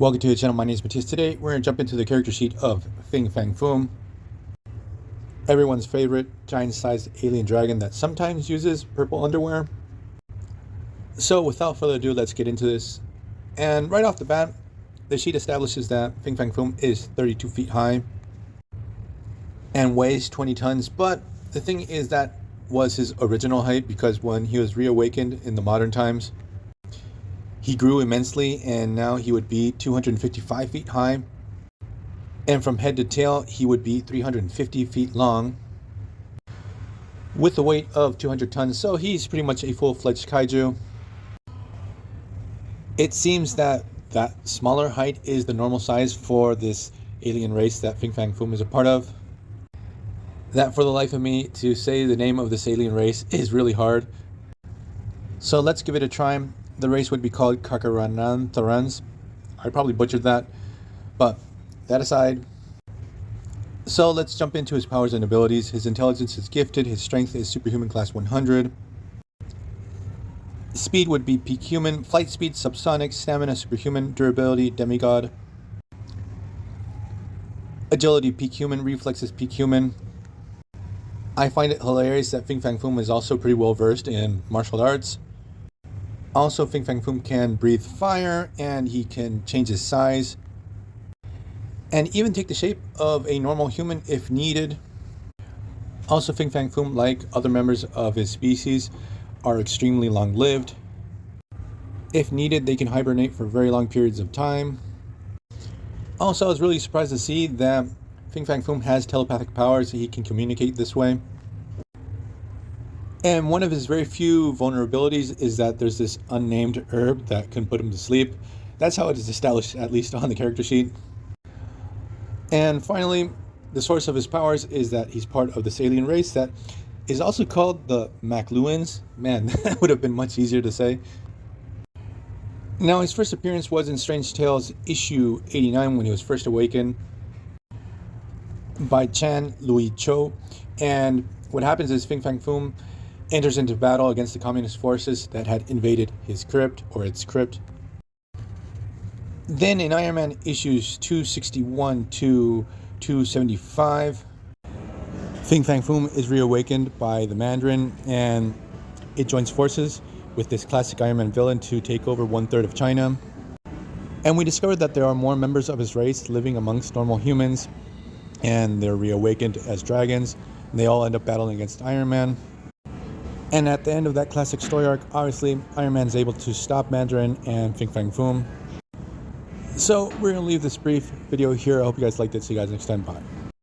Welcome to the channel. My name is Matthias. Today we're going to jump into the character sheet of Fing Fang Foom, everyone's favorite giant-sized alien dragon that sometimes uses purple underwear. So without further ado, let's get into this. And right off the bat, the sheet establishes that Fing Fang Foom is 32 feet high and weighs 20 tons. But the thing is, that was his original height, because when he was reawakened in the modern times, he grew immensely, and now he would be 255 feet high. And from head to tail, he would be 350 feet long, with a weight of 200 tons. So he's pretty much a full-fledged kaiju. It seems that that smaller height is the normal size for this alien race that Fing Fang Foom is a part of. That, for the life of me, to say the name of this alien race is really hard. So let's give it a try. The race would be called Kakaranantharans. I probably butchered that, but that aside. So let's jump into his powers and abilities. His intelligence is gifted. His strength is superhuman class 100. Speed would be peak human. Flight speed subsonic. Stamina superhuman. Durability demigod. Agility peak human. Reflexes peak human. I find it hilarious that Fing Fang Foom is also pretty well versed in martial arts. Also, Fing Fang Foom can breathe fire, and he can change his size and even take the shape of a normal human if needed. Also, Fing Fang Foom, like other members of his species, are extremely long-lived. If needed, they can hibernate for very long periods of time. Also, I was really surprised to see that Fing Fang Foom has telepathic powers. He can communicate this way. And one of his very few vulnerabilities is that there's this unnamed herb that can put him to sleep. That's how it is established, at least on the character sheet. And finally, the source of his powers is that he's part of this alien race that is also called the Macluans. Man, that would have been much easier to say. Now, his first appearance was in Strange Tales issue 89, when he was first awakened by Chan Louis Cho. And what happens is Fing Fang Foom enters into battle against the communist forces that had invaded his crypt, or its crypt. Then in Iron Man issues 261 to 275, Fing Fang Foom is reawakened by the Mandarin, and it joins forces with this classic Iron Man villain to take over 1/3 of China. And we discovered that there are more members of his race living amongst normal humans, and they're reawakened as dragons. They all end up battling against Iron Man. And at the end of that classic story arc, obviously, Iron Man is able to stop Mandarin and Fing Fang Foom. So we're going to leave this brief video here. I hope you guys liked it. See you guys next time. Bye.